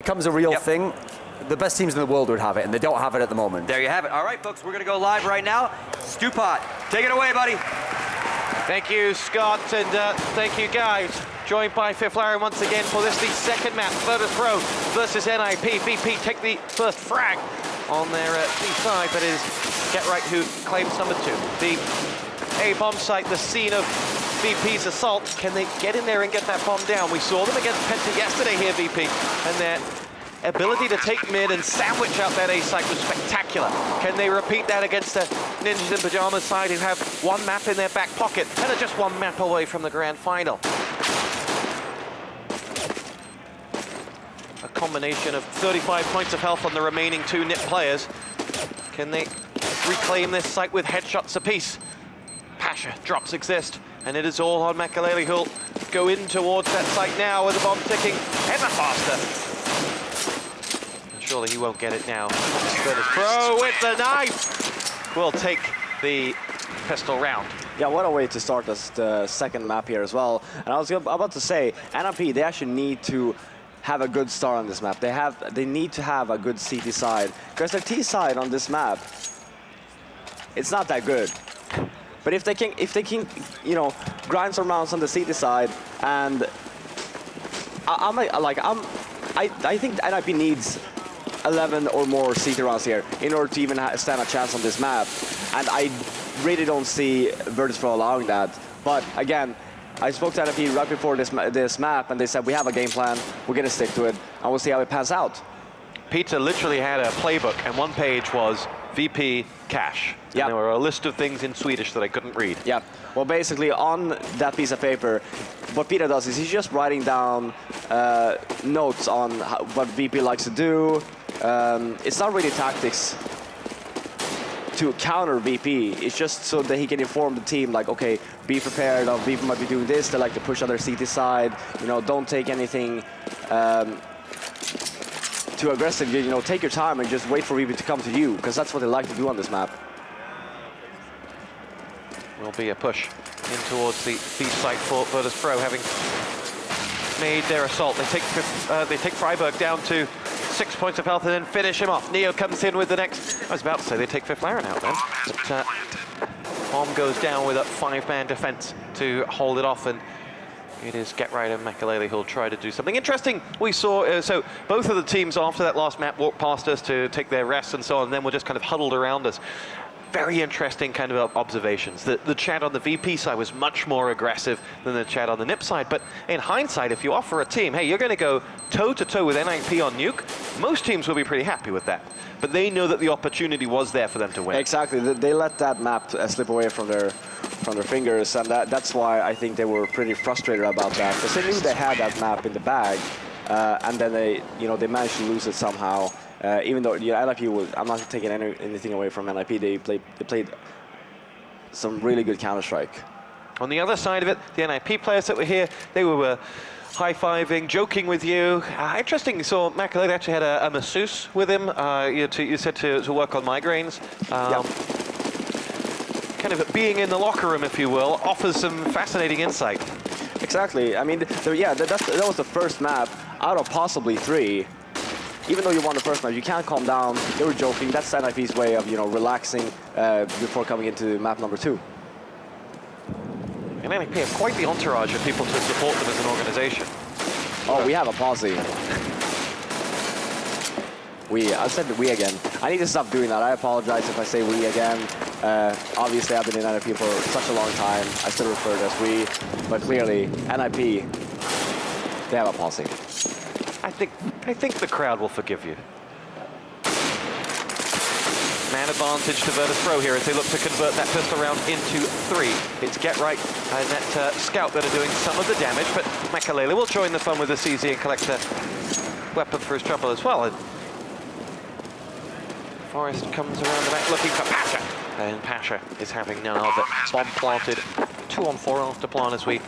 becomes a real thing, the best teams in the world would have it, and they don't have it at the moment. There you have it. All right, folks, we're going to go live right now. Stupot, take it away, buddy. Thank you, Scott, and thank you, guys. Joined by Fifth Larry once again for this, the second map, Virtus Pro versus NiP. VP take the first frag on their B side, but it is Get Right who claims number 2. The A bomb site, the scene of VP's assault. Can they get in there and get that bomb down? We saw them against Penta yesterday here, VP, and their ability to take mid and sandwich out that A site was spectacular. Can they repeat that against the Ninjas in Pajamas side who have one map in their back pocket and are just one map away from the grand final? A combination of 35 points of health on the remaining 2 NiP players. Can they reclaim this site with headshots apiece? Pasha drops exist, and it is all on Makalele, who'll go in towards that site now with the bomb ticking ever faster. Surely he won't get it now. Virtus Pro with the knife will take the pistol round. Yeah, what a way to start this the second map here as well. And I was about to say, NiP, they actually need to have a good start on this map. They need to have a good CT side, because their T side on this map, it's not that good. But if they can, you know, grind some rounds on the CT side, and I think NiP needs 11 or more CT rounds here in order to even stand a chance on this map, and I really don't see Virtus Pro allowing that. But again, I spoke to NiP right before this map, and they said we have a game plan, we're gonna stick to it, and we'll see how it pans out. Peter literally had a playbook, and one page was VP cash. Yeah. There were a list of things in Swedish that I couldn't read. Yeah. Well, basically on that piece of paper, what Peter does is he's just writing down notes on what VP likes to do. It's not really tactics to counter VP. It's just so that he can inform the team, like, okay, be prepared. VP might be doing this. They like to push on their CT side. You know, don't take anything too aggressive. You know, take your time and just wait for VP to come to you, because that's what they like to do on this map. Will be a push in towards the B site for Virtus Pro, having made their assault. They take Freiburg down to 6 points of health and then finish him off. Neo comes in with the next. I was about to say they take Fifth Laren out then, but bomb goes down with a 5-man defense to hold it off, and it is Get Right and Makalele who'll try to do something interesting. We saw, so both of the teams after that last map walked past us to take their rest and so on, and then were just kind of huddled around us. Very interesting kind of observations. The chat on the VP side was much more aggressive than the chat on the NiP side, but in hindsight, if you offer a team, hey, you're going to go toe-to-toe with NiP on Nuke, most teams will be pretty happy with that. But they know that the opportunity was there for them to win. Exactly. They let that map slip away from their fingers, and that's why I think they were pretty frustrated about that, because they knew they had that map in the bag, and then they managed to lose it somehow. Even though NiP was, I'm not taking anything away from NiP. They played some really good Counter-Strike. On the other side of it, the NiP players that were here, they were high-fiving, joking with you. Interesting, so Makalele actually had a masseuse with him. You said to work on migraines. Kind of being in the locker room, if you will, offers some fascinating insight. Exactly. I mean, that was the first map out of possibly 3. Even though you won the first map, you can't calm down. They were joking. That's NiP's way of, relaxing before coming into map number 2. And NiP have quite the entourage of people to support them as an organization. Oh, we have a posse. I said we again. I need to stop doing that. I apologize if I say we again. Obviously, I've been in NiP for such a long time. I still refer to as we, but clearly, NiP, they have a posse. I think the crowd will forgive you. Man advantage to Virtus Pro here as they look to convert that pistol round into 3. It's Get Right and that Scout that are doing some of the damage, but Makalele will join the fun with the CZ and collect a weapon for his trouble as well. And Forrest comes around the back looking for Pasha, and Pasha is having none of it. Bomb planted, 2-on-4 after plan as we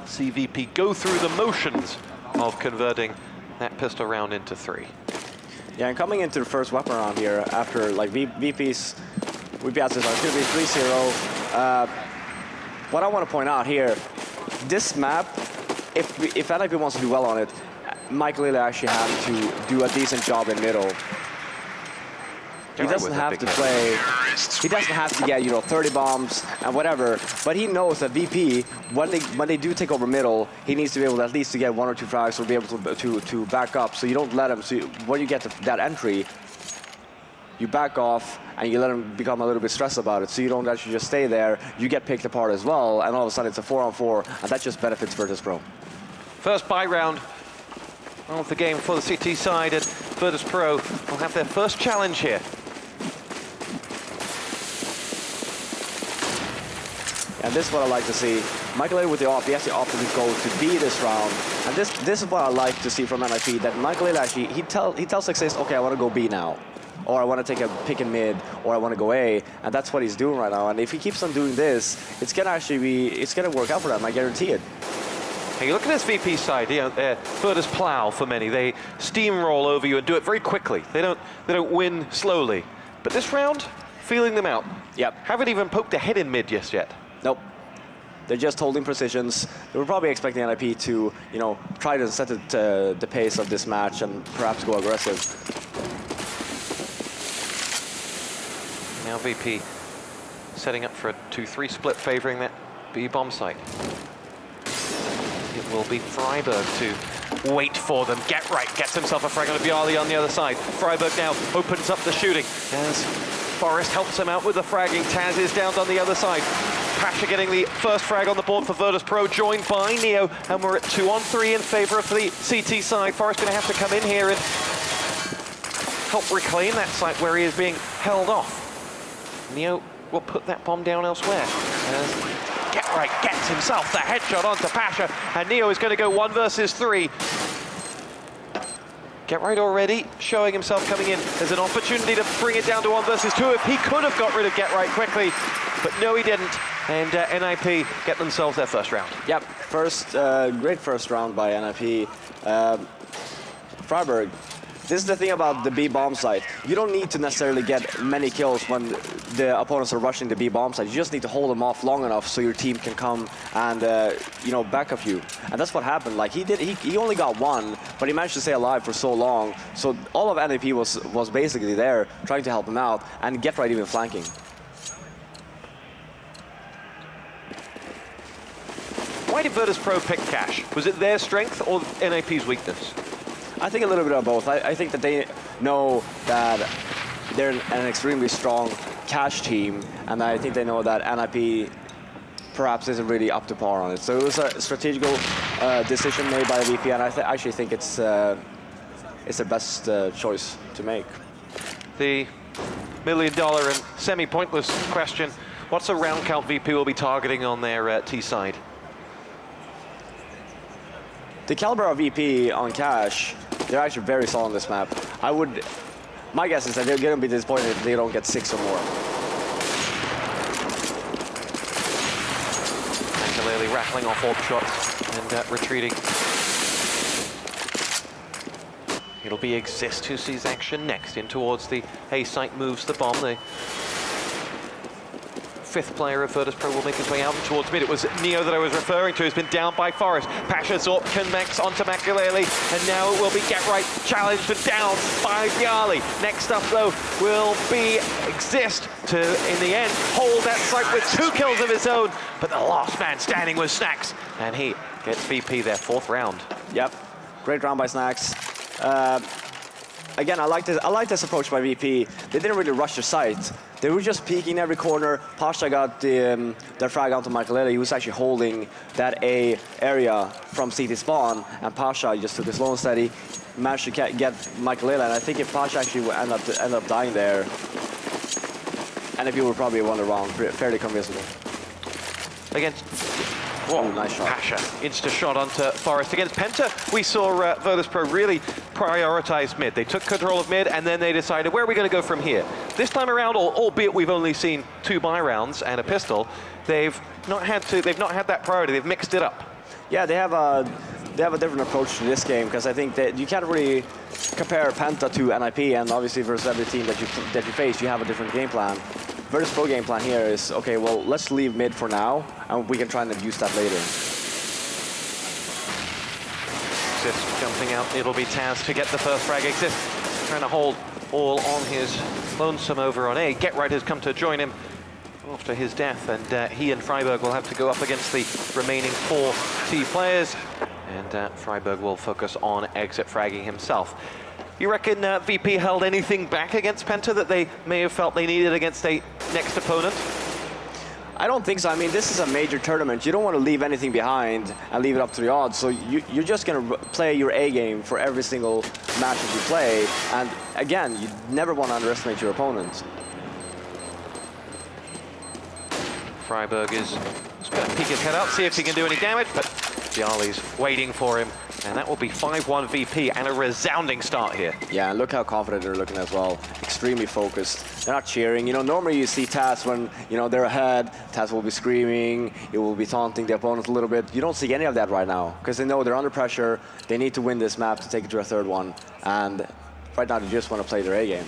see VP go through the motions of converting that pistol round into 3. Yeah, and coming into the first weapon round here, after like VP's says it's going to be 3-0. What I want to point out here, this map, if NiP wants to do well on it, Michael actually had to do a decent job in middle. He doesn't have to play, he doesn't have to get, 30 bombs and whatever, but he knows that VP, when they do take over middle, he needs to be able to at least to get 1 or 2 frags or be able to back up, so you don't let him, so when you get to that entry, you back off and you let him become a little bit stressed about it, so you don't actually just stay there, you get picked apart as well, and all of a sudden it's a 4-on-4, and that just benefits Virtus Pro. First buy round of the game for the CT side, and Virtus Pro will have their first challenge here. And this is what I like to see. Michael with the off, he actually opted to go to B this round. And this is what I like to see from NiP, that Michael actually, he tells Success, okay, I want to go B now. Or I want to take a pick in mid, or I want to go A. And that's what he's doing right now. And if he keeps on doing this, it's going to actually be, it's going to work out for them, I guarantee it. Hey, look at this VP side, Virtus plow for many. They steamroll over you and do it very quickly. They don't win slowly. But this round, feeling them out. Yep. Haven't even poked a head in mid just yet. Nope. They're just holding positions. They were probably expecting NiP to, try to set the pace of this match and perhaps go aggressive. Now VP setting up for a 2-3 split, favoring that B bomb site. It will be Freiburg to wait for them. Get right, gets himself a frag on Bialy on the other side. Freiburg now opens up the shooting as Forrest helps him out with the fragging. Taz is down on the other side. Pasha getting the first frag on the board for Virtus Pro, joined by Neo, and we're at 2-on-3 in favor of the CT side. Forrest going to have to come in here and help reclaim that site where he is being held off. Neo will put that bomb down elsewhere. Get right gets himself the headshot onto Pasha, and Neo is going to go 1 versus 3. Get right already showing himself coming in. There's an opportunity to bring it down to 1 versus 2 if he could have got rid of Get Right quickly, but no, he didn't. And NiP get themselves their first round. Yep, great first round by NiP. Freiburg, this is the thing about the B bomb site. You don't need to necessarily get many kills when the opponents are rushing the B bomb site. You just need to hold them off long enough so your team can come and back up you. And that's what happened. Like he only got 1, but he managed to stay alive for so long. So all of NiP was basically there trying to help him out and Get Right even flanking. Why did Virtus Pro pick Cash? Was it their strength or NiP's weakness? I think a little bit of both. I think that they know that they're an extremely strong Cash team, and I think they know that NiP perhaps isn't really up to par on it. So it was a strategical decision made by the VP, and I actually think it's the best choice to make. The $1 million and semi-pointless question, what's a round count VP will be targeting on their T side? The caliber of VP on Cash, they're actually very solid on this map. My guess is that they're going to be disappointed if they don't get 6 or more. Clearly rattling off AWP shots and retreating. It'll be Exist who sees action next. In towards the A site, moves the bomb. The 5th player of Virtus Pro will make his way out towards mid. It was Neo that I was referring to, who's been down by Forrest. Pasha Zorp connects onto Makulele, and now it will be Get Right challenged and down by Bialy. Next up, though, will be Exist to, in the end, hold that site with 2 kills of his own. But the last man standing was Snacks, and he gets VP their 4th round. Yep, great round by Snacks. Again, I like this approach by VP. They didn't really rush the site. They were just peeking every corner. Pasha got their frag onto Michael. He was actually holding that A area from CT spawn, and Pasha just took it slow and steady, managed to get Michael. And I think if Pasha actually would end up dying there, and if you would probably won the round fairly convincingly. Against Whoa, nice shot. Pasha, insta shot onto Forrest. Against Penta, we saw Virtus Pro really prioritize mid. They took control of mid, and then they decided, where are we going to go from here? This time around, albeit we've only seen 2 buy rounds and a pistol, they've not had that priority. They've mixed it up. Yeah, they have a different approach to this game, because I think that you can't really compare Penta to NiP, and obviously versus every team that you face, you have a different game plan. Virtus Pro game plan here is, okay, well, let's leave mid for now, and we can try and abuse that later. Jumping closing out. It'll be Taz to get the first frag. Exist trying to hold all on his lonesome over on A. Get Right has come to join him after his death, and he and Freiburg will have to go up against the remaining 4 T players, and Freiburg will focus on exit fragging himself. You reckon VP held anything back against Penta that they may have felt they needed against a next opponent? I don't think so. I mean, this is a major tournament. You don't want to leave anything behind and leave it up to the odds. So you're just going to play your A game for every single match that you play. And again, you never want to underestimate your opponent. Freiburg is just going to peek his head out, see if he can do any damage, but Bialy's waiting for him. And that will be 5-1 VP and a resounding start here. Yeah, and look how confident they're looking as well. Extremely focused. They're not cheering. You know, normally you see Taz when, you know, they're ahead. Taz will be screaming. He will be taunting the opponent a little bit. You don't see any of that right now because they know they're under pressure. They need to win this map to take it to a third one. And right now they just want to play their A game.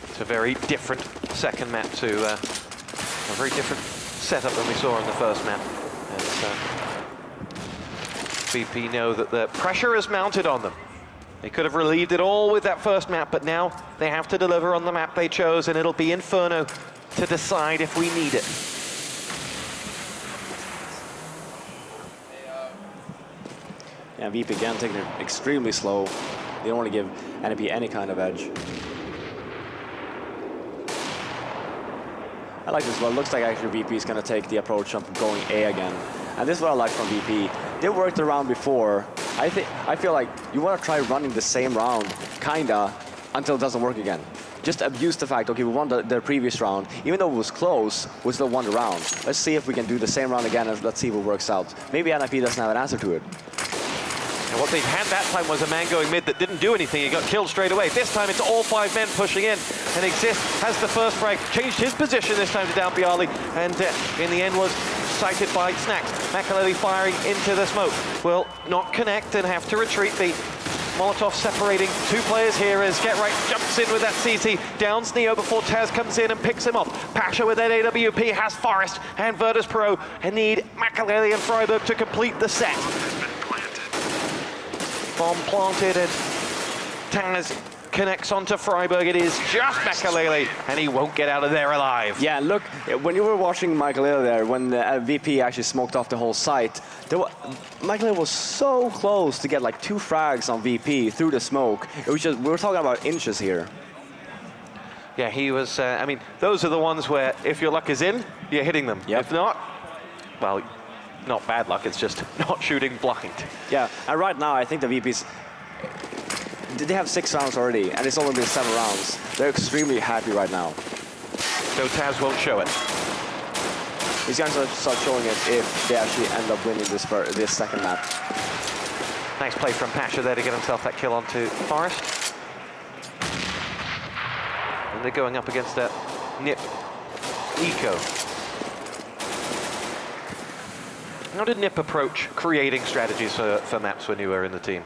It's a very different second map to a very different setup than we saw in the first map. VP know that the pressure is mounted on them. They could have relieved it all with that first map, but now they have to deliver on the map they chose, and it'll be Inferno to decide if we need it. Yeah, VP again taking it extremely slow. They don't want to give NiP any kind of edge. I like this one. Looks like actually VP is going to take the approach of going A again. And this is what I like from VP. They worked around before. I feel like you want to try running the same round, kinda, until it doesn't work again. Just abuse the fact, okay, we won the previous round. Even though it was close, we still won the round. Let's see if we can do the same round again, and let's see if it works out. Maybe NiP doesn't have an answer to it. And what they had that time was a man going mid that didn't do anything. He got killed straight away. This time it's all 5 men pushing in. And Exist has the first frag, changed his position this time to down Bialy, and in the end was sighted by Snacks. Makaleli firing into the smoke. Will not connect and have to retreat. The Molotov separating 2 players here as Get Right jumps in with that CT. Downs Neo before Taz comes in and picks him off. Pasha with that AWP has Forest and Virtus Pro and need Makaleli and Freiburg to complete the set. Bomb planted and Taz connects onto Freiburg. It is just Makaleli, and he won't get out of there alive. Yeah, look, when you were watching Makaleli there, when VP actually smoked off the whole site, Makaleli was so close to get like 2 frags on VP through the smoke. It was just, we were talking about inches here. Yeah, he was, I mean, those are the ones where if your luck is in, you're hitting them. Yep. If not, well, not bad luck, it's just not shooting blind. Yeah, and right now I think the VP's, they have 6 rounds already, and it's only been 7 rounds. They're extremely happy right now. So Taz won't show it. He's going to start showing it if they actually end up winning this second map. Nice play from Pasha there to get himself that kill onto Forest. And they're going up against a NiP Eco. How did NiP approach creating strategies for maps when you were in the team?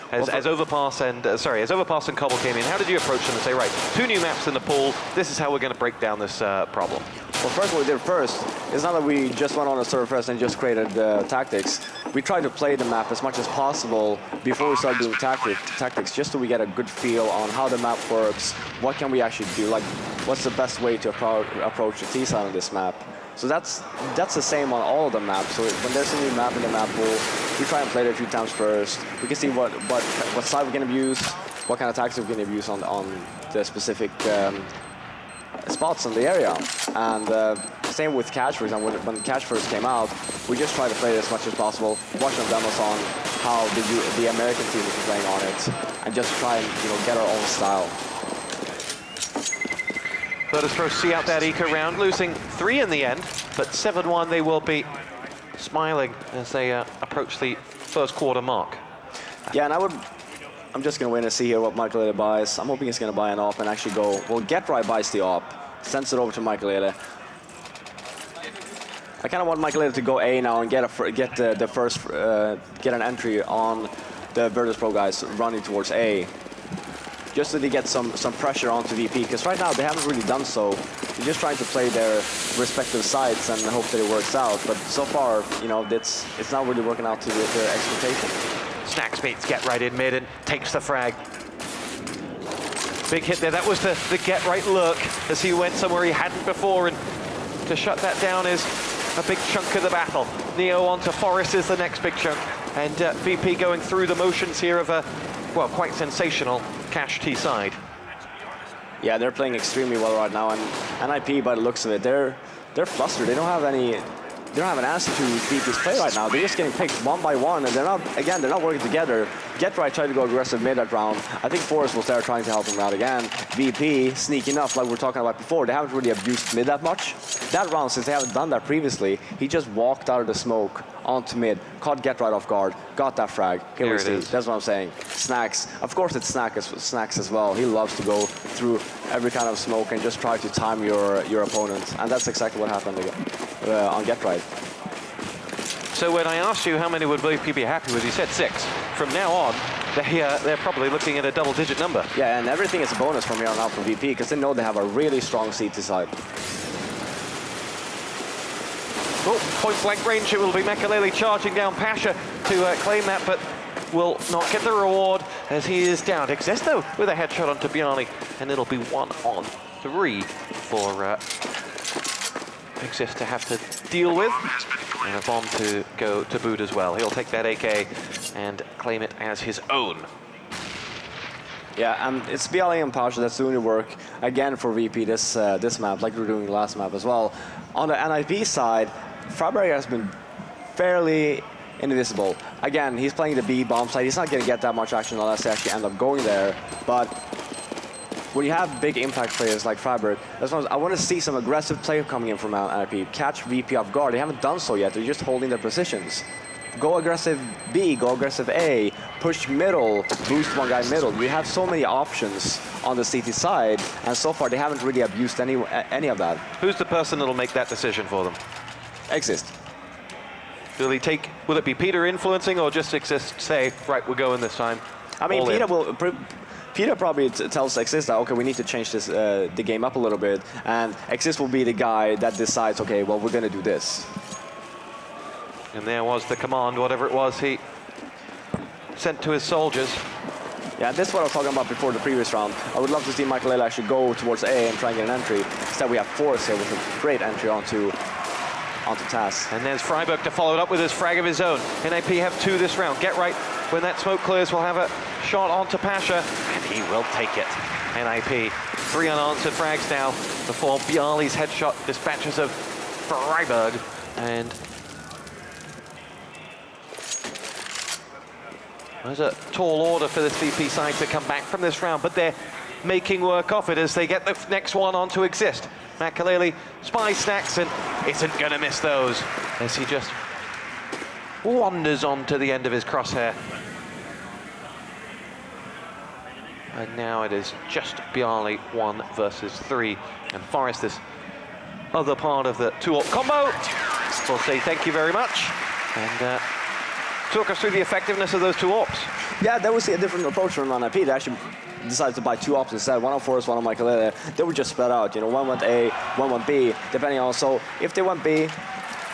As Overpass and Cobble came in, how did you approach them and say, right, 2 new maps in the pool, this is how we're going to break down this problem? Well, first what we did first, it's not that we just went on a server first and just created tactics. We tried to play the map as much as possible before we started doing tactics, just so we get a good feel on how the map works, what can we actually do, like what's the best way to approach the T side on this map. So that's the same on all of the maps. So when there's a new map in the map pool, we try and play it a few times first. We can see what side we're going to use, what kind of tactics we're going to use on the specific spots in the area. And same with Catch, for example. When Catch first came out, we just tried to play it as much as possible, watch some demos on how the American team is playing on it, and just try and get our own style. Virtus Pro see out that Eco round, losing 3 in the end, but 7-1 they will be smiling as they approach the first quarter mark. Yeah, and I'm just going to wait and see here what Makaleli buys. I'm hoping he's going to buy an AWP and actually go, well, Get Right buys the AWP, sends it over to Makaleli. I kind of want Makaleli to go A now and get an entry on the Virtus Pro guys running towards A. just so they get some pressure onto VP, because right now they haven't really done so. They're just trying to play their respective sides and hope that it works out. But so far, you know, it's not really working out to their expectation. Snax beats Get Right in mid and takes the frag. Big hit there. That was the Get Right look as he went somewhere he hadn't before, and to shut that down is a big chunk of the battle. Neo onto Forest is the next big chunk, and VP going through the motions here of a, well, quite sensational Cash T side. Yeah, they're playing extremely well right now, and NiP, by the looks of it, they're flustered. They don't have an answer to VP's play right now. They're just getting picked one by one, and they're not working together. Get Right tried to go aggressive mid that round. I think Forrest was there trying to help him out again. VP, sneaky enough, like we were talking about before, they haven't really abused mid that much. That round, since they haven't done that previously, he just walked out of the smoke onto mid, caught Get Right off guard, got that frag. Here we see. That's what I'm saying. Snax. Of course it's Snax as well. He loves to go through every kind of smoke and just try to time your opponent. And that's exactly what happened on Get Right. So when I asked you how many would VP be happy with, you said 6. From now on, they're probably looking at a double-digit number. Yeah, and everything is a bonus from here on out for VP, because they know they have a really strong CT side. Oh, point-blank range, it will be Makalele charging down Pasha to claim that, but will not get the reward as he is down. Exist, though, with a headshot onto Bjarni, and it'll be 1-on-3 for Exist to have to deal with. And a bomb to go to boot as well. He'll take that AK and claim it as his own. Yeah, and it's Bjarni and Pasha that's doing the work again for VP this map, like we were doing the last map as well. On the NiP side, Friberg has been fairly invisible. Again, he's playing the B bomb side. He's not going to get that much action unless they actually end up going there. But when you have big impact players like Friberg, I want to see some aggressive play coming in from NiP. Catch VP off guard. They haven't done so yet. They're just holding their positions. Go aggressive B, go aggressive A, push middle, boost one guy middle. We have so many options on the CT side, and so far they haven't really abused any of that. Who's the person that'll make that decision for them? Exist. Will it be Peter influencing, or just Exist say, right, we're going this time? I mean, Peter probably tells Exist that, okay, we need to change this the game up a little bit, and Exist will be the guy that decides, okay, well, we're going to do this. And there was the command, whatever it was he sent to his soldiers. Yeah, this is what I was talking about before the previous round. I would love to see Makalele actually go towards A and try and get an entry. Instead, we have Forrest here with a great entry onto Taz. And there's Friberg to follow it up with his frag of his own. NiP have 2 this round. Get Right, when that smoke clears, will have a shot onto Pasha, and he will take it. NiP, 3 unanswered frags now before Bjarli's headshot dispatches of Friberg. And there's a tall order for this VP side to come back from this round, but they're making work of it as they get the next one on to Exist. Makalele spies Snax and isn't going to miss those as he just wanders on to the end of his crosshair. And now it is just Bjarni 1 versus 3. And Forrest, this other part of the 2-op combo, will say thank you very much. And talk us through the effectiveness of those 2 ops. Yeah, that was a different approach from NiP. They actually decided to buy 2 ops instead. One on Forrest, one on Makalele. They were just spread out. You know, one went A, one went B, depending on. So if they went B,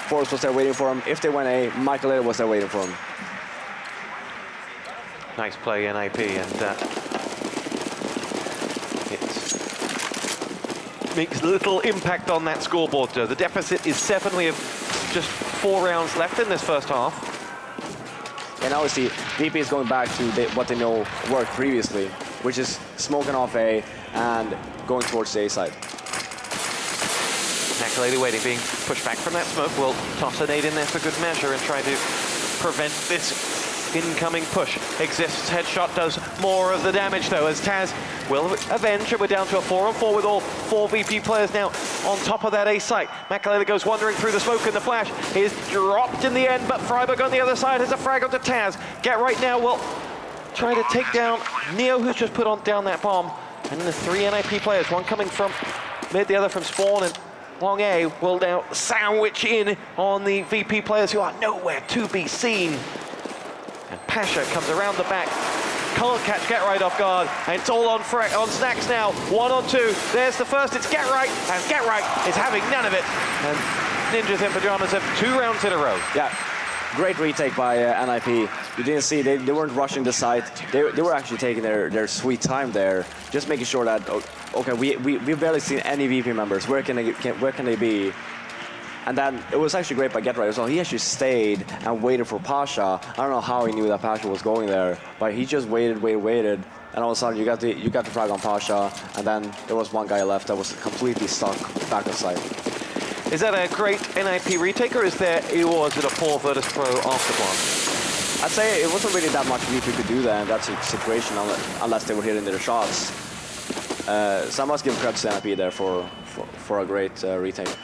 Forrest was there waiting for him. If they went A, Makalele was there waiting for him. Nice play, NiP, and it makes little impact on that scoreboard, though. The deficit is 7. We have just 4 rounds left in this first half. And obviously, VP is going back to what they know worked previously, which is smoking off A and going towards the A side. Makalele waiting, being pushed back from that smoke. Will toss a nade in there for good measure and try to prevent this incoming push. Exist's headshot does more of the damage, though, as Taz will avenge it. We're down to a 4-on-4 with all 4 VP players now on top of that A site. Makalele goes wandering through the smoke, and the flash is dropped in the end, but Friberg on the other side has a frag onto Taz. Get Right now will try to take down Neo, who's just put down that bomb. And the 3 NiP players, one coming from mid, the other from spawn, and long A will now sandwich in on the VP players who are nowhere to be seen. And Pasha comes around the back can't catch Get Right off guard, and it's all on Snacks now. 1 on 2. There's the first. It's Get Right, and Get Right is having none of it. And Ninjas in Pajamas have 2 rounds in a row. Yeah. Great retake by NiP. You didn't see, they weren't rushing the site. They were actually taking their sweet time there, just making sure that, okay, we've barely seen any VP members. Where can they be? And then it was actually great by Get Right as well. He actually stayed and waited for Pasha. I don't know how he knew that Pasha was going there, but he just waited, and all of a sudden you got the frag on Pasha, and then there was one guy left that was completely stuck back on site. Is that a great NiP retake, or was it a poor Virtus Pro afterplant? I'd say it wasn't really that much VP could do there in that situation unless they were hitting their shots. So I must give credit to NiP there for a great retake.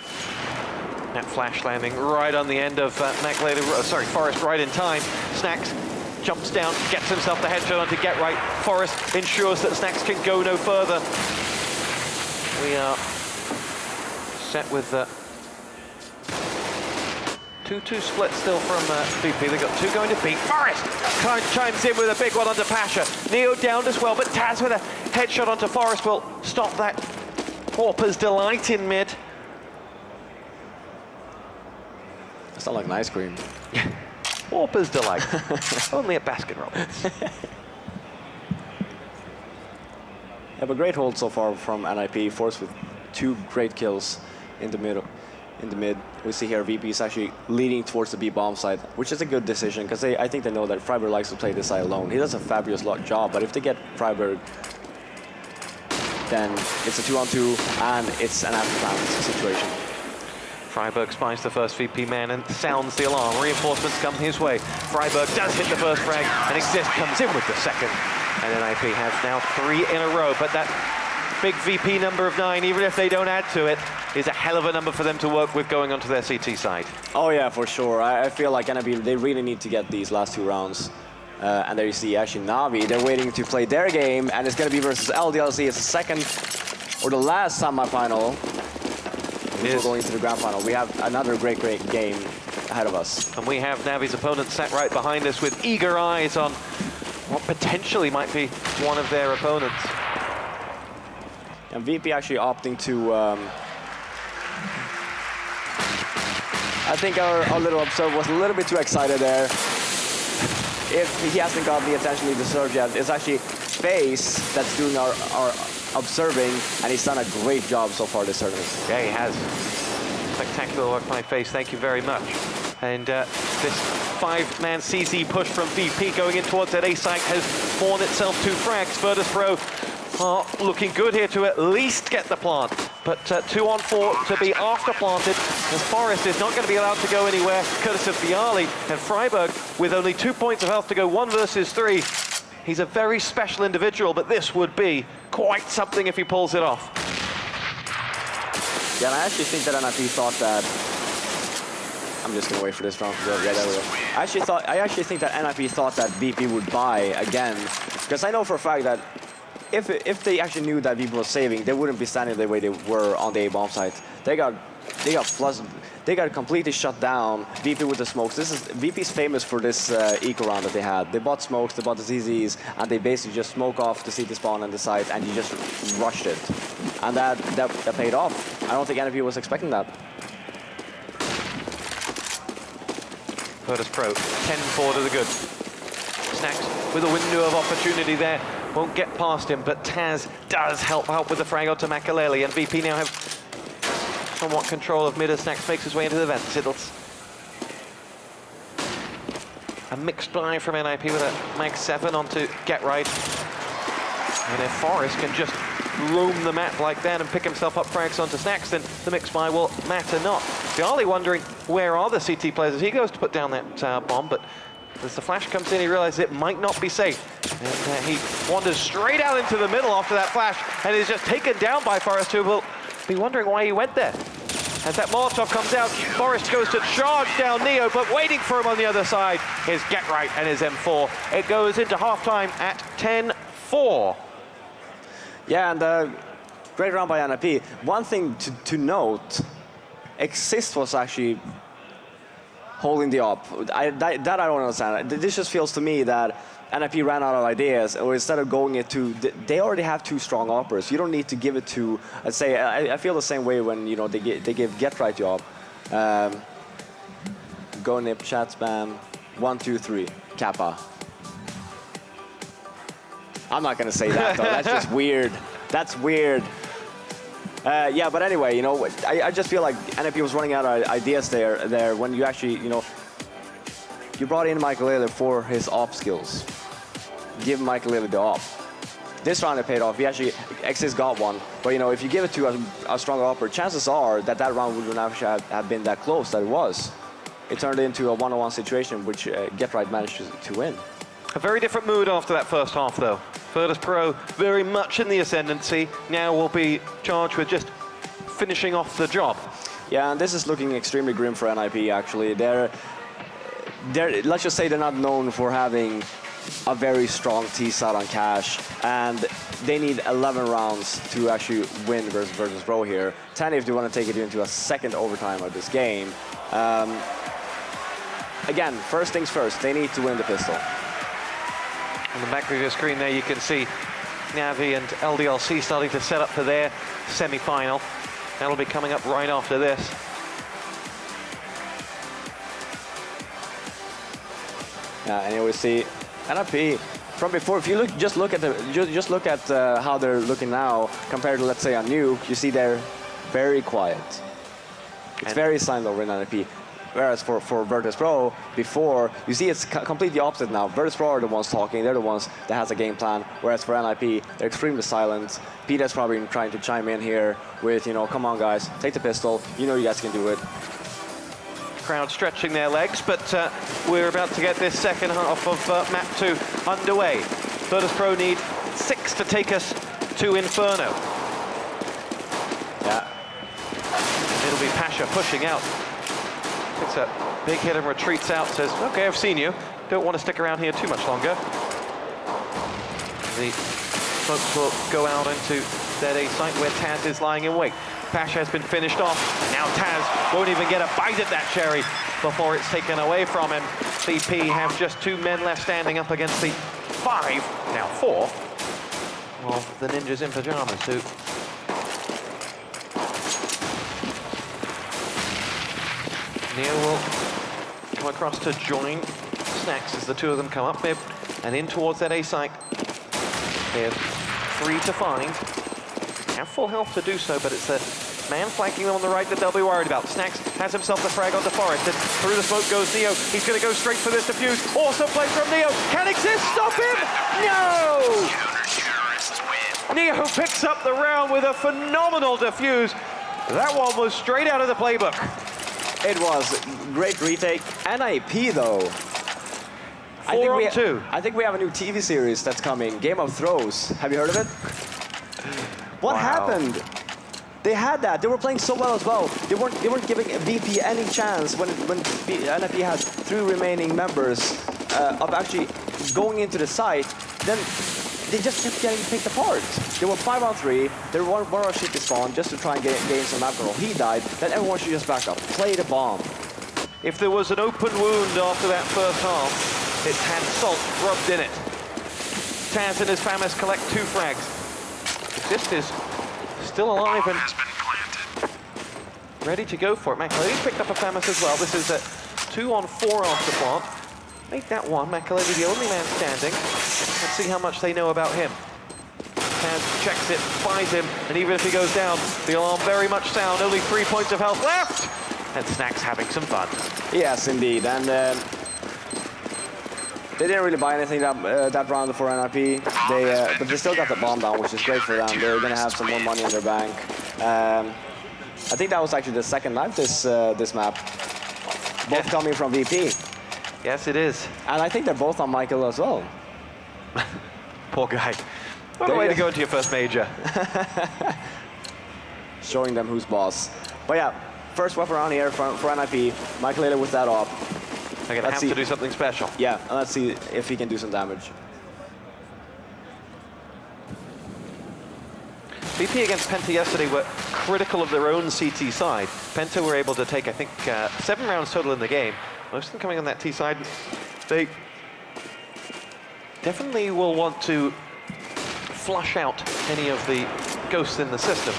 That flash landing right on the end of Forest right in time. Snacks jumps down, gets himself the headshot onto Get Right. Forest ensures that Snacks can go no further. We are set with 2-2 split still from VP. They've got 2 going to beat. Forest chimes in with a big one onto Pasha. Neo downed as well, but Taz with a headshot onto Forest will stop that Warper's Delight in mid. It's not like an ice cream. Warper's Delight. Only at Baskin-Robbins. Have a great hold so far from NiP. Force with 2 great kills in the mid. We see here VP is actually leading towards the B bomb side, which is a good decision because I think they know that Freiburg likes to play this side alone. He does a fabulous job, but if they get Freiburg, then it's a 2-on-2 and it's an after-plant situation. Freiburg spies the first VP man and sounds the alarm. Reinforcements come his way. Freiburg does hit the first frag, and Exist comes in with the second. And NiP has now 3 in a row, but that big VP number of 9, even if they don't add to it, is a hell of a number for them to work with going onto their CT side. Oh yeah, for sure. I feel like NiP, they really need to get these last 2 rounds. And there you see actually Navi, they're waiting to play their game, and it's going to be versus LDLC. It's the second, or the last semi-final. Before going into the grand final. We have another great game ahead of us. And we have Navi's opponent sat right behind us with eager eyes on what potentially might be one of their opponents. And VP actually opting to, I think our little observer was a little bit too excited there. If he hasn't got the attention he deserves yet, it's actually FaZe that's doing our observing, and he's done a great job so far this tournament. Yeah, he has. Spectacular work by FaZe, thank you very much. And this 5-man CZ push from VP going in towards that A site has spawned itself 2 frags. Virtus Pro are looking good here to at least get the plant, but 2 on 4 to be after planted, as Forest is not going to be allowed to go anywhere, courtesy of Bialy, and Freiburg with only 2 points of health to go 1 versus 3. He's a very special individual, but this would be quite something if he pulls it off. Yeah, and I actually think that NiP thought that. I'm just gonna wait for this round to go. Yeah, there we go. I actually think that NiP thought that VP would buy again, because I know for a fact that if they actually knew that VP was saving, they wouldn't be standing the way they were on the A bomb site. They got completely shut down. VP with the smokes. VP's famous for this eco round that they had. They bought smokes, they bought the ZZs, and they basically just smoke off the CT spawn and the site, and you just rushed it. And that paid off. I don't think NiP was expecting that. Virtus Pro, 10-4 to the good. Snacks with a window of opportunity there. Won't get past him, but Taz does help out with the frag onto Makaleli, and VP now have somewhat control of mid as Snacks makes his way into the vent. Siddles. A mixed buy from NiP with a Mag 7 onto Get Right. And if Forest can just roam the map like that and pick himself up frags onto Snacks, then the mixed buy will matter not. Bialy wondering where are the CT players as he goes to put down that bomb, but as the flash comes in, he realizes it might not be safe. And he wanders straight out into the middle after that flash, and is just taken down by Forest, who will be wondering why he went there. As that Molotov comes out, Forest goes to charge down Neo, but waiting for him on the other side is Get Right and his M4. It goes into halftime at 10-4. Yeah, and great round by NiP. One thing to note, Exist was actually holding the op. That I don't understand. This just feels to me that NiP ran out of ideas, or instead of going into, they already have 2 strong operas. You don't need to give it to, I'd say, I feel the same way when, you know, they give Get Right job. Go NiP, chat spam, 1, 2, 3, Kappa. I'm not gonna say that though, that's just weird. That's weird. Yeah, but anyway, you know, I just feel like NiP was running out of ideas there when you actually, you know, you brought in Michael for his op skills. Give Michael the op. This round it paid off. He actually, X's got one. But you know, if you give it to a strong opera, chances are that round would not have been that close that it was. It turned into a one-on-one situation, which Get Right managed to win. A very different mood after that first half, though. Virtus Pro very much in the ascendancy. Now will be charged with just finishing off the job. Yeah, and this is looking extremely grim for NiP, actually. Let's just say they're not known for having a very strong T-side on cash, and they need 11 rounds to actually win versus Virtus Pro here. 10 if they want to take it into a second overtime of this game. Again, first things first, they need to win the pistol. On the back of your screen there, you can see Navi and LDLC starting to set up for their semi-final. That'll be coming up right after this. Yeah, and you will see NiP from before. If you just look at how they're looking now compared to, let's say, a Nuke, you see they're very quiet. It's very silent over in NiP. Whereas for Virtus Pro, before, you see it's completely opposite now. Virtus Pro are the ones talking, they're the ones that has a game plan. Whereas for NiP, they're extremely silent. Peter's probably trying to chime in here with, you know, come on guys, take the pistol, you know you guys can do it. Crowd stretching their legs, but we're about to get this second half of map 2 underway. Virtus Pro need 6 to take us to Inferno. Yeah. It'll be Pasha pushing out. Takes a big hit and retreats out, says, okay, I've seen you. Don't want to stick around here too much longer. The folks will go out into that A site where Taz is lying in wait. Pasha has been finished off. Now Taz won't even get a bite at that cherry before it's taken away from him. VP have just 2 men left standing up against the 5, now 4, of the Ninjas in Pajamas, who Neo will come across to join Snacks as the 2 of them come up and in towards that A site. They have 3 to find. Have full health to do so, but it's a man flanking them on the right that they'll be worried about. Snacks has himself the frag on the Forest, and through the smoke goes Neo. He's going to go straight for this defuse. Awesome play from Neo. Can Exist stop him? No! Neo picks up the round with a phenomenal defuse. That one was straight out of the playbook. It was great retake. NiP though. 4 on 2. I think we have a new TV series that's coming, Game of Throws. Have you heard of it? What happened? They had that. They were playing so well as well. They weren't giving VP any chance when NiP had 3 remaining members of actually going into the site. Then they just kept getting picked apart. They were 5 on 3. They were one rush hit to spawn just to try and gain some map control. He died. Then everyone should just back up. Play the bomb. If there was an open wound after that first half, it had salt rubbed in it. Taz and his FAMAS collect 2 frags. Exist is still alive and ready to go for it. Makaleli picked up a FAMAS as well. This is a 2 on 4 after plant. Make that one. Makaleli the only man standing. Let's see how much they know about him. Taz checks it, finds him, and even if he goes down, the alarm very much sound. Only 3 points of health left. And Snacks having some fun. Yes, indeed. And they didn't really buy anything that round for NiP. But they still got the bomb down, which is great for them. They're going to have some more money in their bank. I think that was actually the second knife this map. Both coming from VP. Yes, it is. And I think they're both on Michael as well. Poor guy. What a way to go into your first major. Showing them who's boss. But yeah, first weapon around here for NiP. Michael later with that op. They're going to have to do something special. Yeah, and let's see if he can do some damage. VP against Penta yesterday were critical of their own CT side. Penta were able to take, I think, 7 rounds total in the game. Most of them coming on that T side. They definitely will want to flush out any of the ghosts in the system.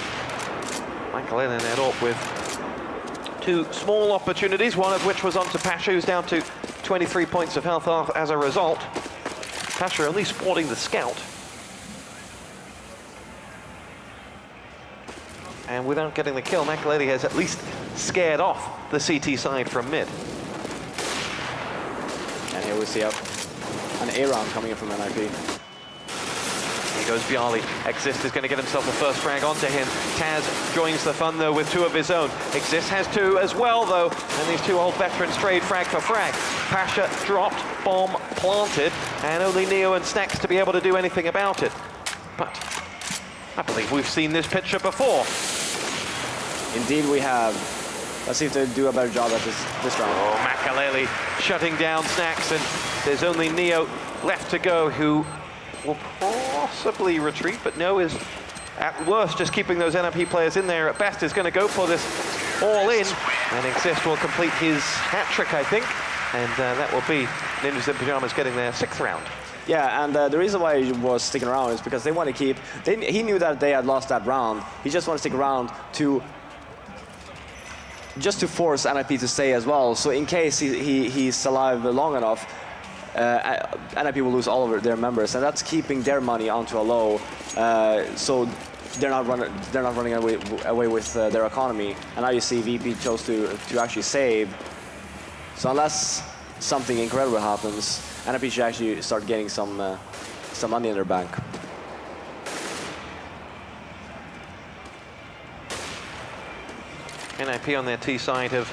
Michael ended up with 2 small opportunities, one of which was onto Pasha, who's down to 23 points of health as a result. Pasha only spotting the scout. And without getting the kill, Makaleli has at least scared off the CT side from mid. And here we see an A round coming in from NiP. Here goes Bialy. Exist is going to get himself the first frag onto him. Taz joins the fun, though, with 2 of his own. Exist has 2 as well, though, and these 2 old veterans trade frag for frag. Pasha dropped, bomb planted, and only Neo and Snacks to be able to do anything about it. But I believe we've seen this picture before. Indeed we have. Let's see if they do a better job at this round. Oh, Makaleli shutting down Snacks, and there's only Neo left to go, who will possibly retreat, but no is at worst just keeping those NiP players in there. At best is going to go for this all in, and Exist will complete his hat trick, I think, and that will be Ninjas in Pyjamas getting their 6th round. Yeah, and the reason why he was sticking around is because they want to keep. He knew that they had lost that round. He just wanted to stick around to force NiP to stay as well. So in case he's alive long enough, NiP will lose all of their members, and that's keeping their money onto a low. So they're not running away with their economy. And now you see VP chose to actually save. So unless something incredible happens, NiP should actually start getting some money in their bank. NiP on their T side have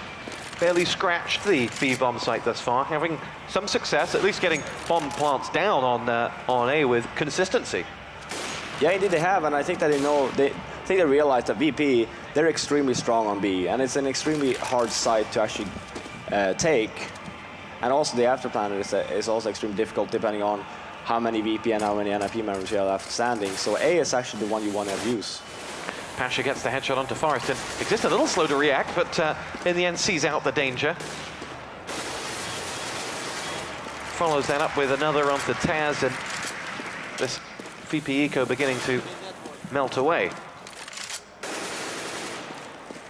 barely scratched the B bomb site thus far, having some success, at least getting bomb plants down on A with consistency. Yeah, indeed they have, and I think that they realize that VP, they're extremely strong on B, and it's an extremely hard site to actually take. And also the after planet is also extremely difficult depending on how many VP and how many NiP members you have left standing. So A is actually the one you want to have use. Pasha gets the headshot onto Forrest, and Exist a little slow to react, but in the end sees out the danger. Follows that up with another onto Taz, and this VP eco beginning to melt away.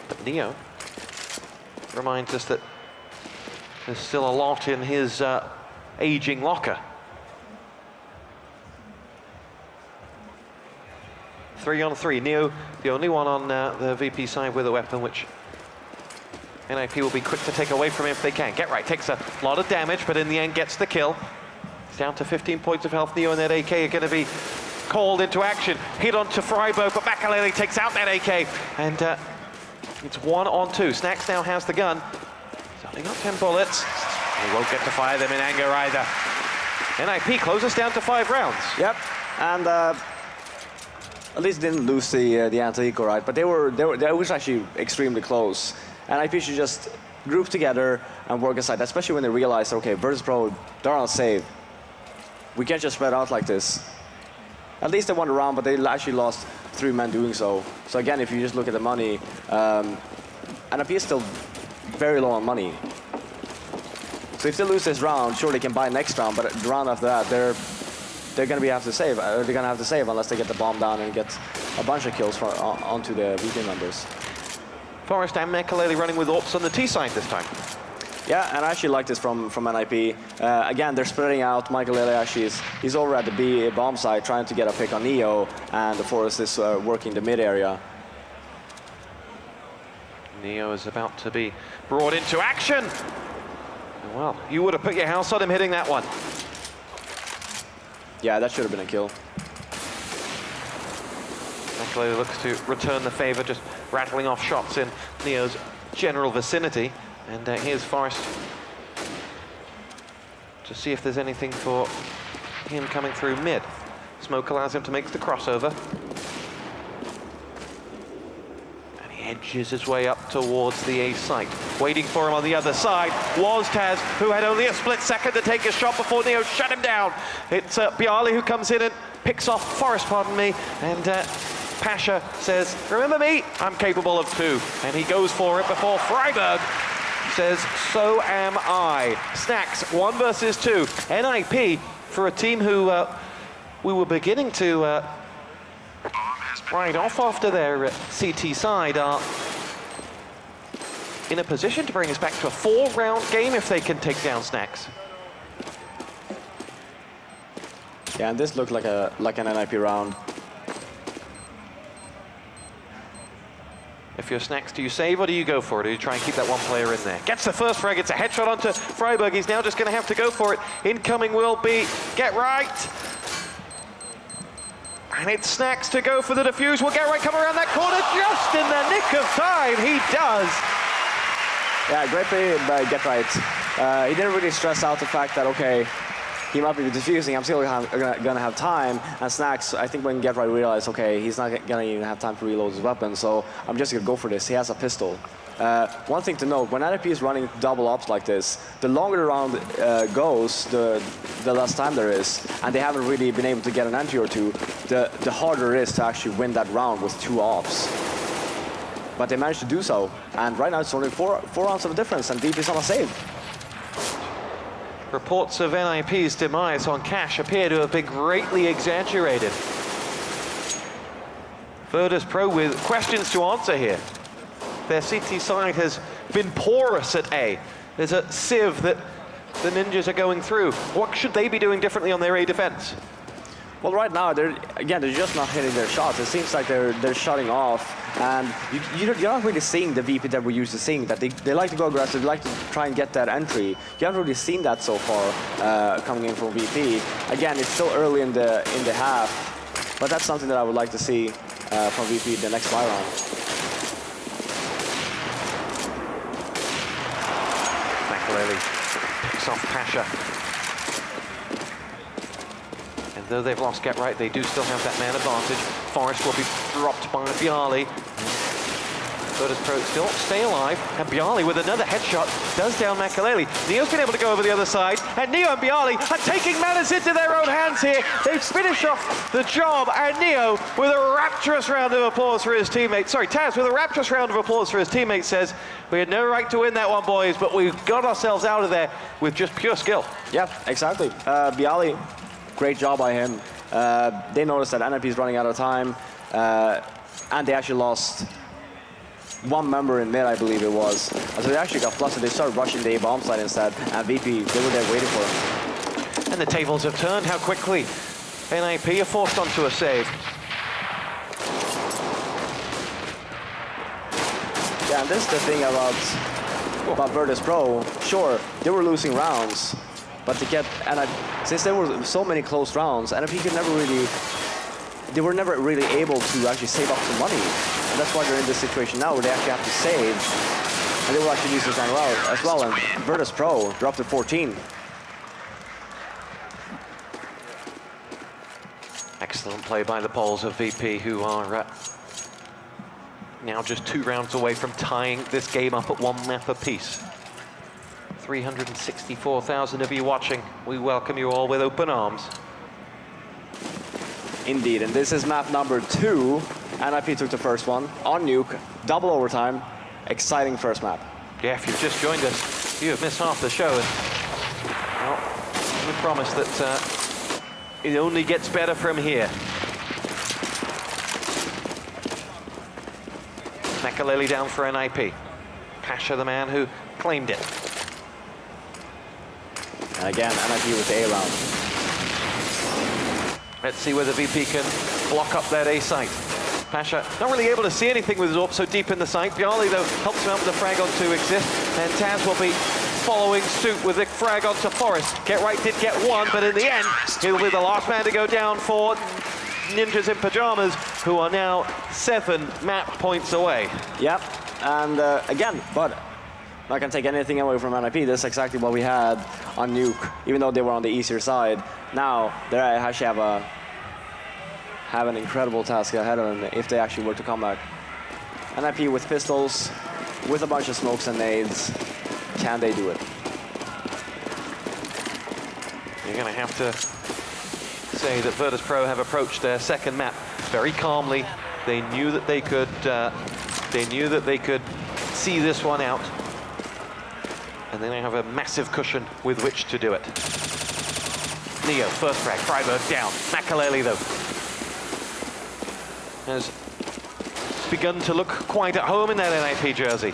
But Neo reminds us that there's still a lot in his aging locker. 3 on 3. Neo, the only one on the VP side with a weapon, which NiP will be quick to take away from him if they can. Get right, takes a lot of damage, but in the end gets the kill. He's down to 15 points of health. Neo and that AK are going to be called into action. Hit onto Freiburg, but Makaleli takes out that AK, and it's 1 on 2. Snacks now has the gun. He's only got 10 bullets. He won't get to fire them in anger either. NiP closes down to 5 rounds. Yep, and at least didn't lose the anti-eco, right? But they was actually extremely close. And NiP should just group together and work aside, especially when they realize, okay, Virtus Pro, they're on save. We can't just spread out like this. At least they won the round, but they actually lost 3 men doing so. So again, if you just look at the money, NiP is still very low on money. So if they lose this round, sure they can buy next round, but the round after that, they're going to have to save. They're going to have to save unless they get the bomb down and get a bunch of kills onto the VP members. Forrest and Makaleli running with AWPs on the T side this time. Yeah, and I actually like this from NiP. Again, they're spreading out. Makaleli actually he's over at the B bomb side trying to get a pick on Neo, and Forrest is working the mid area. Neo is about to be brought into action. Well, you would have put your house on him hitting that one. Yeah, that should have been a kill. Makaleli looks to return the favor, just rattling off shots in Neo's general vicinity. And here's Forrest to see if there's anything for him coming through mid. Smoke allows him to make the crossover. And he edges his way up towards the A site. Waiting for him on the other side was Taz, who had only a split second to take a shot before Neo shut him down. It's Bialy who comes in and picks off Forrest, pardon me, and Pasha says, remember me, I'm capable of 2. And he goes for it before Freiburg says, so am I. Snacks, 1 versus 2. NiP for a team who we were beginning to ride off after their CT side, are in a position to bring us back to a 4-round game if they can take down Snacks. Yeah, and this looked like an NiP round. If you're Snacks, do you save or do you go for it? Or do you try and keep that one player in there? Gets the first frag, it's a headshot onto Freiburg. He's now just going to have to go for it. Incoming will be Get Right. And it's Snacks to go for the defuse. Will Get Right come around that corner just in the nick of time? He does. Yeah, great play by Get Right. He didn't really stress out the fact that, okay, he might be defusing, I'm still gonna have time. And Snacks, I think when Get Right realized, okay, he's not gonna even have time to reload his weapon, so I'm just gonna go for this. He has a pistol. One thing to note, when NiP is running double ops like this, the longer the round goes, the less time there is, and they haven't really been able to get an entry or two, the harder it is to actually win that round with 2 ops. But they managed to do so, and right now it's only 4 rounds of a difference, and VP is on a save. Reports of NiP's demise on Cash appear to have been greatly exaggerated. Virtus Pro with questions to answer here. Their CT side has been porous at A. There's a sieve that the Ninjas are going through. What should they be doing differently on their A defense? Well, right now, they're just not hitting their shots. It seems like they're shutting off, and you're not really seeing the VP that we're used to seeing, that they like to go aggressive, they like to try and get that entry. You haven't really seen that so far coming in from VP. Again, it's still early in the half, but that's something that I would like to see from VP the next buy round. McAlealy picks off Pasha. And though they've lost Get Right, they do still have that man advantage. Forrest will be dropped by Bialy. Virtus Pro still stay alive, and Bialy with another headshot does down McAlealy. Neo's been able to go over the other side, and Neo and Bialy are taking matters into their own hands here. They've finished off the job, and Neo with a rapturous round of applause for his teammates. Sorry, Taz with a rapturous round of applause for his teammates says, we had no right to win that one, boys, but we've got ourselves out of there with just pure skill. Yeah, exactly. Bialy, great job by him. They noticed that NiP is running out of time, and they actually lost one member in mid, I believe it was. So they actually got flustered. They started rushing the A-bomb side instead, and VP, they were there waiting for him. And the tables have turned. How quickly NiP are forced onto a save. Yeah, and this is the thing about Virtus Pro. Sure, they were losing rounds, but to get, and since there were so many close rounds, NiP could never really, they were never really able to actually save up some money. And that's why they're in this situation now where they actually have to save. And they will actually use this round as well. And Virtus Pro dropped to 14. Excellent play by the Poles of VP, who are now just 2 rounds away from tying this game up at 1 map apiece. 364,000 of you watching. We welcome you all with open arms. Indeed, and this is map number 2. NiP took the first one on Nuke, double overtime, exciting first map. Yeah, if you've just joined us, you have missed half the show. And, well, we promise that it only gets better from here. McAlealy down for NiP. Pasha, the man who claimed it. And again, NiP with the A round. Let's see whether VP can block up that A site. Pasha not really able to see anything with his AWP so deep in the site. Bialy, though, helps him out with the frag onto Exist. And Taz will be following suit with the frag onto Forest. Get Right did get one, but in the end, he'll be the last man to go down for Ninjas in Pajamas, who are now 7 map points away. Yep, and again, but not gonna take anything away from NiP. This is exactly what we had on Nuke, even though they were on the easier side. Now, they actually have an incredible task ahead of them if they actually were to come back. NiP with pistols, with a bunch of smokes and nades. Can they do it? You're going to have to say that Virtus Pro have approached their second map very calmly. They knew that they could. See this one out, and then they have a massive cushion with which to do it. Neo, first frag, Freiburg down. Makaleli, though, has begun to look quite at home in that NiP jersey.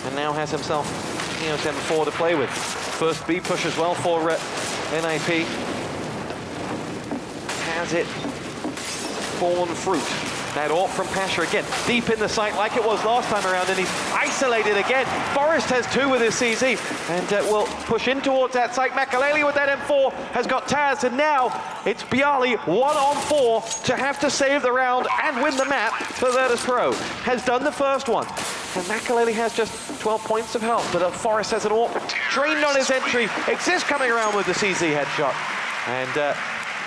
And now has himself Neo's M4 to play with. First B push as well for NiP. Has it borne fruit? That AWP from Pasha again, deep in the site like it was last time around, and he's isolated again. Forrest has 2 with his CZ, and will push in towards that site. Makaleli with that M4 has got Taz, and now it's Bialy 1-on-4 to have to save the round and win the map for Virtus Pro. Has done the first one, and Makaleli has just 12 points of health, but Forrest has an AWP trained on his entry. Exist coming around with the CZ headshot, and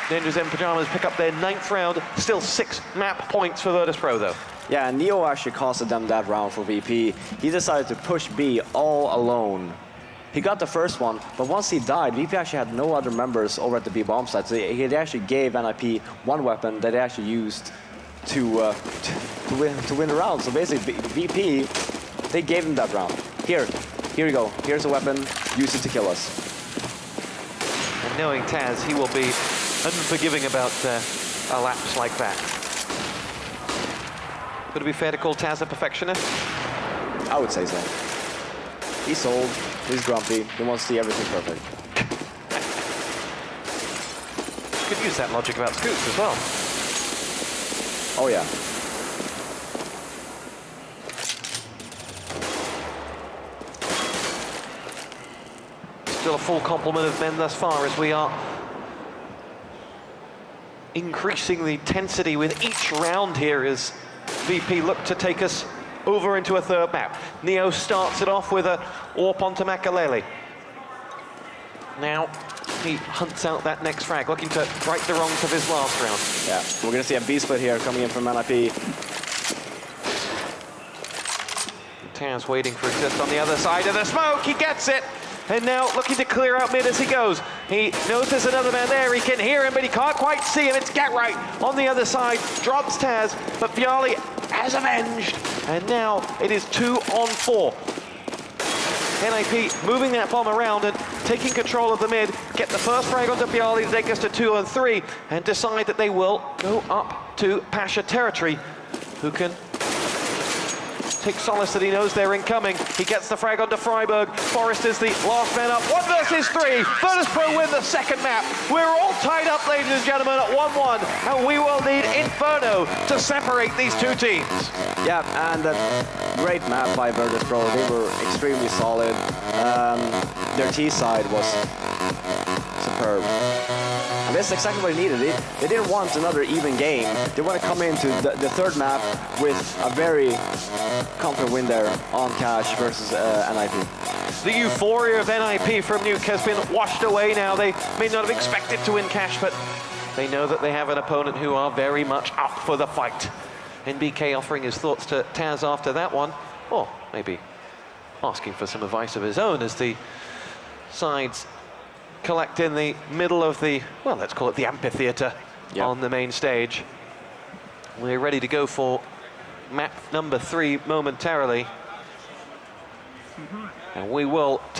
Ninjas in Pajamas pick up their 9th round. Still 6 map points for Virtus Pro, though. Yeah, and Neo actually costed them that round for VP. He decided to push B all alone. He got the first one, but once he died, VP actually had no other members over at the B bomb site. So he actually gave NiP one weapon that they actually used to win the round. So basically, VP, they gave him that round. Here you go. Here's a weapon. Use it to kill us. And knowing Taz, he will be unforgiving about a lapse like that. Would it be fair to call Taz a perfectionist? I would say so. He's old, he's grumpy, he wants to see everything perfect. Could use that logic about Scoots as well. Oh yeah. Still a full complement of men thus far as we are increasing the intensity with each round here as VP look to take us over into a 3rd map. Neo starts it off with a AWP onto Makaleli. Now he hunts out that next frag, looking to right the wrongs of his last round. Yeah, we're gonna see a B split here coming in from NiP. Taz waiting for Exist on the other side of the smoke. He gets it. And now looking to clear out mid as he goes. He knows there's another man there. He can hear him, but he can't quite see him. It's Get Right on the other side. Drops Taz, but Bialy has avenged. And now it is 2-on-4. NiP moving that bomb around and taking control of the mid. Get the first frag onto Bialy to take us to 2-on-3 and decide that they will go up to Pasha territory, who can take solace that he knows they're incoming. He gets the frag onto Freiburg. Forrest is the last man up. 1 versus 3. Virtus Pro win the 2nd map. We're all tied up, ladies and gentlemen, at 1-1, and we will need Inferno to separate these 2 teams. Yeah, and a great map by Virtus Pro. They were extremely solid. Their T side was superb. And this is exactly what they needed. They didn't want another even game. They want to come into the 3rd map with a very confident win there on Cash versus NiP. The euphoria of NiP from Nuke has been washed away now. They may not have expected to win Cash, but they know that they have an opponent who are very much up for the fight. NBK offering his thoughts to Taz after that one, or maybe asking for some advice of his own as the sides collect in the middle of the, well, let's call it the amphitheater on the main stage. We're ready to go for map number 3 momentarily. And we will take